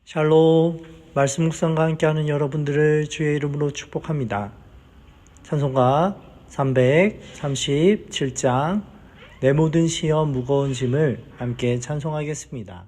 샬롬, 말씀 묵상과 함께하는 여러분들을 주의 이름으로 축복합니다. 찬송가 337장 내 모든 시험 무거운 짐을 함께 찬송하겠습니다.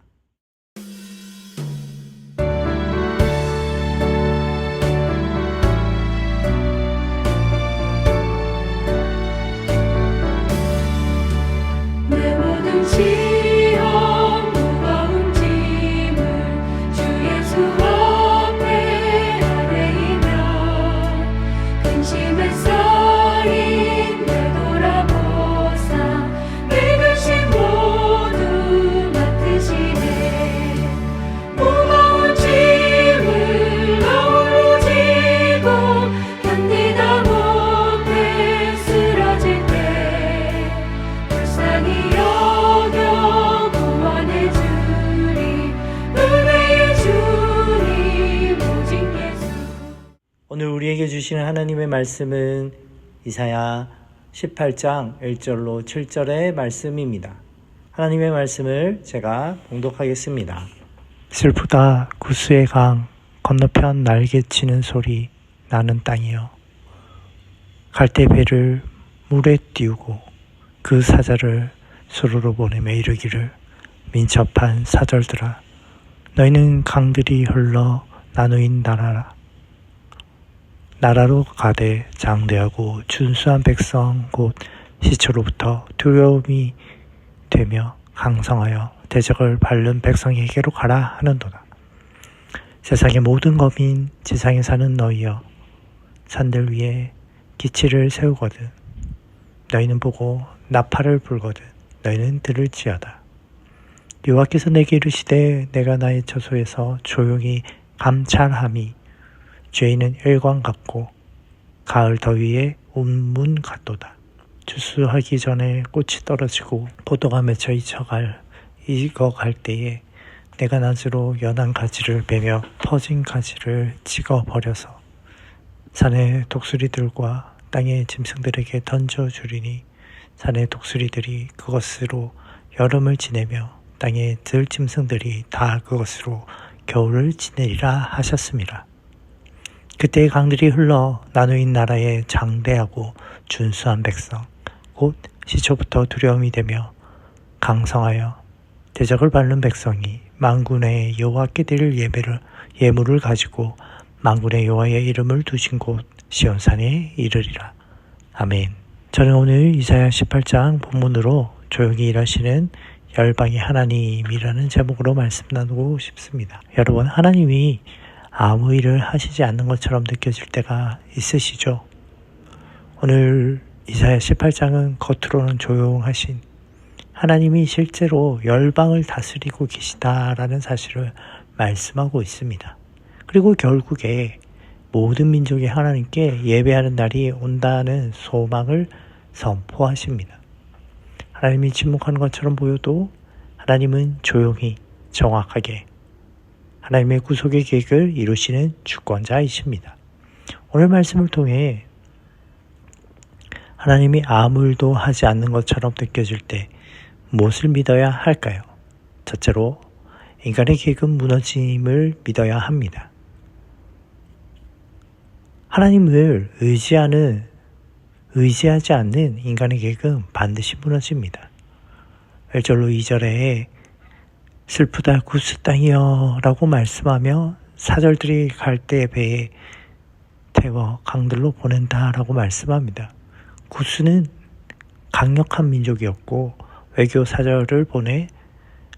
오늘 우리에게 주시는 하나님의 말씀은 이사야 18장 1절로 7절의 말씀입니다. 하나님의 말씀을 제가 봉독하겠습니다. 슬프다 구스의 강 건너편 날개치는 소리 나는 땅이여. 갈대 배를 물에 띄우고 그 사자를 수로로 보내며 이르기를 민첩한 사절들아 너희는 강들이 흘러 나누인 나라로 가되 장대하고 준수한 백성 곧 시초로부터 두려움이 되며 강성하여 대적을 밟는 백성에게로 가라 하는도다. 세상의 모든 거민 지상에 사는 너희여 산들 위에 기치를 세우거든 너희는 보고 나팔을 불거든 너희는 들을지어다. 여호와께서 내게 이르시되 내가 나의 처소에서 조용히 감찰함이 죄인은 일광 같고 가을 더위에 운문 같도다. 추수하기 전에 꽃이 떨어지고 포도가 맺혀 익어갈 때에 내가 낫으로 연한 가지를 베며 퍼진 가지를 찍어버려서 산의 독수리들과 땅의 짐승들에게 던져주리니 산의 독수리들이 그것으로 여름을 지내며 땅의 들짐승들이 다 그것으로 겨울을 지내리라 하셨습니다. 그때의 강들이 흘러 나누인 나라에 장대하고 준수한 백성 곧 시초부터 두려움이 되며 강성하여 대적을 밟는 백성이 만군의 여호와께 드릴 예물을 가지고 만군의 여호와의 이름을 두신 곳 시온산에 이르리라. 아멘. 저는 오늘 이사야 18장 본문으로 조용히 일하시는 열방의 하나님이라는 제목으로 말씀 나누고 싶습니다. 여러분, 하나님이 아무 일을 하시지 않는 것처럼 느껴질 때가 있으시죠? 오늘 이사야 18장은 겉으로는 조용하신 하나님이 실제로 열방을 다스리고 계시다라는 사실을 말씀하고 있습니다. 그리고 결국에 모든 민족이 하나님께 예배하는 날이 온다는 소망을 선포하십니다. 하나님이 침묵하는 것처럼 보여도 하나님은 조용히 정확하게 하나님의 구속의 계획을 이루시는 주권자이십니다. 오늘 말씀을 통해 하나님이 아무 일도 하지 않는 것처럼 느껴질 때 무엇을 믿어야 할까요? 첫째로 인간의 계획은 무너짐을 믿어야 합니다. 하나님을 의지하지 않는 인간의 계획은 반드시 무너집니다. 1절로 2절에 슬프다 구스 땅이여 라고 말씀하며 4절들이 갈대 배에 태워 강들로 보낸다 라고 말씀합니다. 구스는 강력한 민족이었고 외교 사절을 보내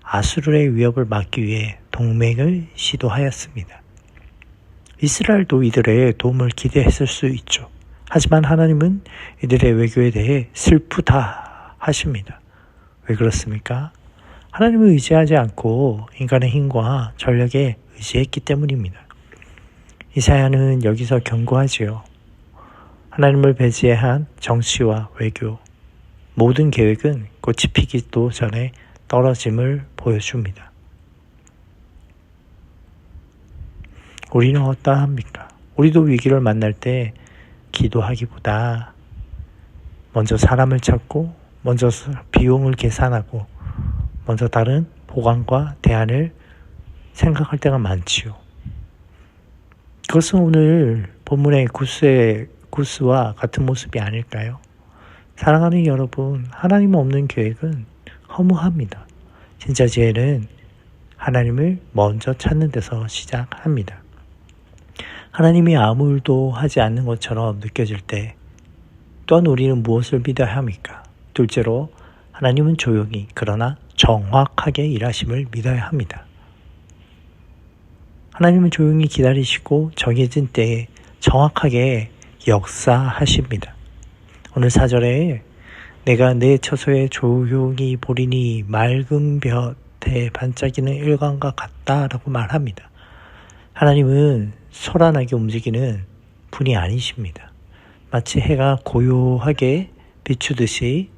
아수르의 위협을 막기 위해 동맹을 시도하였습니다. 이스라엘도 이들의 도움을 기대했을 수 있죠. 하지만 하나님은 이들의 외교에 대해 슬프다 하십니다. 왜 그렇습니까? 하나님을 의지하지 않고 인간의 힘과 전력에 의지했기 때문입니다. 이사야는 여기서 경고하지요. 하나님을 배제한 정치와 외교, 모든 계획은 꽃이 피기도 전에 떨어짐을 보여줍니다. 우리는 어떠합니까? 우리도 위기를 만날 때 기도하기보다 먼저 사람을 찾고 먼저 비용을 계산하고 먼저 다른 보관과 대안을 생각할 때가 많지요. 그것은 오늘 본문의 구스와 같은 모습이 아닐까요? 사랑하는 여러분, 하나님 없는 계획은 허무합니다. 진짜 지혜는 하나님을 먼저 찾는 데서 시작합니다. 하나님이 아무 일도 하지 않는 것처럼 느껴질 때 또한 우리는 무엇을 믿어야 합니까? 둘째로 하나님은 조용히 그러나 정확하게 일하심을 믿어야 합니다. 하나님은 조용히 기다리시고 정해진 때에 정확하게 역사하십니다. 오늘 4절에 내가 내 처소에 조용히 보리니 맑은 볕에 반짝이는 일광과 같다라고 말합니다. 하나님은 소란하게 움직이는 분이 아니십니다. 마치 해가 고요하게 비추듯이,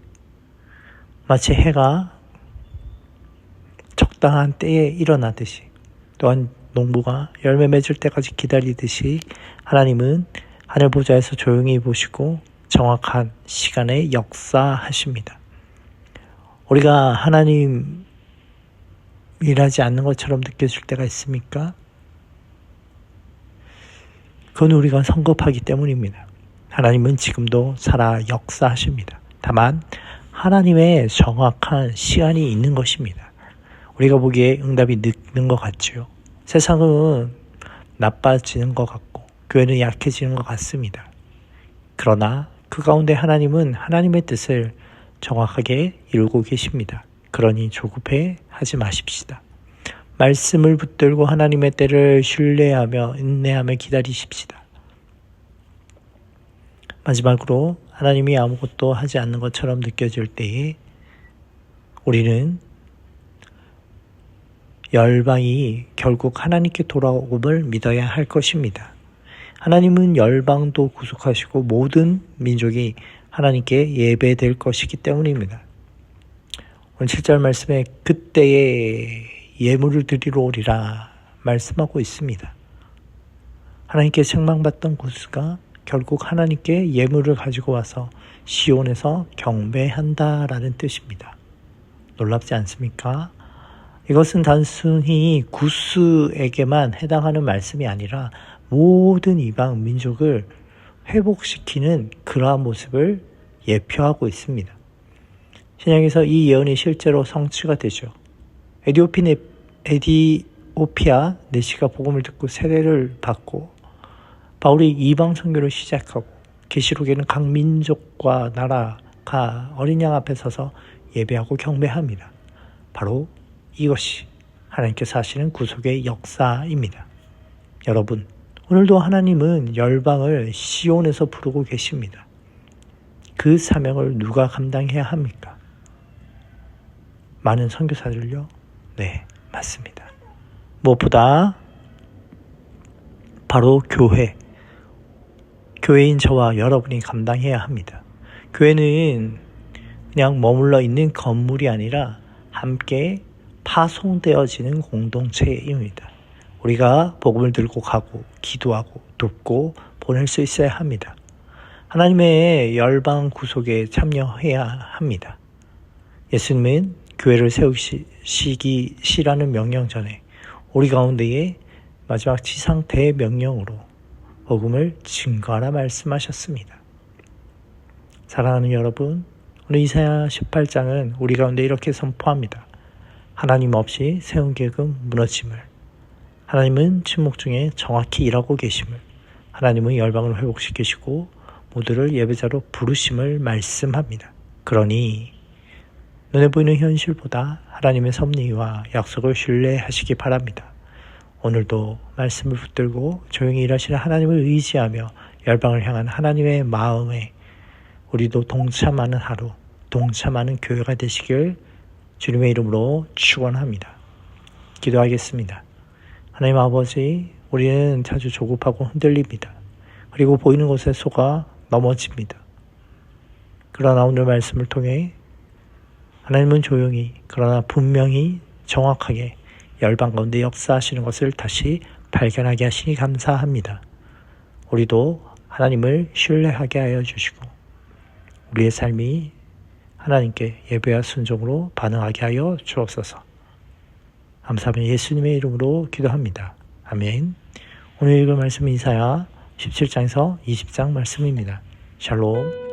마치 해가 적당한 때에 일어나듯이, 또한 농부가 열매 맺을 때까지 기다리듯이 하나님은 하늘 보좌에서 조용히 보시고 정확한 시간에 역사하십니다. 우리가 하나님 일하지 않는 것처럼 느껴질 때가 있습니까? 그건 우리가 성급하기 때문입니다. 하나님은 지금도 살아 역사하십니다. 다만 하나님의 정확한 시간이 있는 것입니다. 우리가 보기에 응답이 늦는 것 같지요. 세상은 나빠지는 것 같고 교회는 약해지는 것 같습니다. 그러나 그 가운데 하나님은 하나님의 뜻을 정확하게 이루고 계십니다. 그러니 조급해 하지 마십시다. 말씀을 붙들고 하나님의 때를 신뢰하며 인내하며 기다리십시다. 마지막으로 하나님이 아무것도 하지 않는 것처럼 느껴질 때에 우리는 열방이 결국 하나님께 돌아옴을 믿어야 할 것입니다. 하나님은 열방도 구속하시고 모든 민족이 하나님께 예배될 것이기 때문입니다. 오늘 7절 말씀에 그때에 예물을 드리러 오리라 말씀하고 있습니다. 하나님께 책망받던 구스가 결국 하나님께 예물을 가지고 와서 시온에서 경배한다라는 뜻입니다. 놀랍지 않습니까? 이것은 단순히 구스에게만 해당하는 말씀이 아니라 모든 이방 민족을 회복시키는 그러한 모습을 예표하고 있습니다. 신약에서 이 예언이 실제로 성취가 되죠. 에디오피아 내시가 복음을 듣고 세례를 받고 바울이 이방 선교를 시작하고 계시록에는 각 민족과 나라가 어린 양 앞에 서서 예배하고 경배합니다. 바로 이것이 하나님께서 하시는 구속의 역사입니다. 여러분, 오늘도 하나님은 열방을 시온에서 부르고 계십니다. 그 사명을 누가 감당해야 합니까? 많은 선교사들요? 네, 맞습니다. 무엇보다 바로 교회인 저와 여러분이 감당해야 합니다. 교회는 그냥 머물러 있는 건물이 아니라 함께 파송되어지는 공동체입니다. 우리가 복음을 들고 가고 기도하고 돕고 보낼 수 있어야 합니다. 하나님의 열방 구속에 참여해야 합니다. 예수님은 교회를 세우시기시라는 명령 전에 우리 가운데에 마지막 지상 대명령으로 복음을 증거하라 말씀하셨습니다. 사랑하는 여러분, 오늘 이사야 18장은 우리 가운데 이렇게 선포합니다. 하나님 없이 세운 계획은 무너짐을, 하나님은 침묵 중에 정확히 일하고 계심을, 하나님은 열방을 회복시키시고 모두를 예배자로 부르심을 말씀합니다. 그러니 눈에 보이는 현실보다 하나님의 섭리와 약속을 신뢰하시기 바랍니다. 오늘도 말씀을 붙들고 조용히 일하시는 하나님을 의지하며 열방을 향한 하나님의 마음에 우리도 동참하는 하루, 동참하는 교회가 되시길 주님의 이름으로 축원합니다. 기도하겠습니다. 하나님 아버지, 우리는 자주 조급하고 흔들립니다. 그리고 보이는 곳에 속아 넘어집니다. 그러나 오늘 말씀을 통해 하나님은 조용히 그러나 분명히 정확하게 열방 가운데 역사하시는 것을 다시 발견하게 하시니 감사합니다. 우리도 하나님을 신뢰하게 하여 주시고 우리의 삶이 하나님께 예배와 순종으로 반응하게 하여 주옵소서. 감사하며 예수님의 이름으로 기도합니다. 아멘. 오늘 읽을 말씀은 이사야 17장에서 20장 말씀입니다. 샬롬.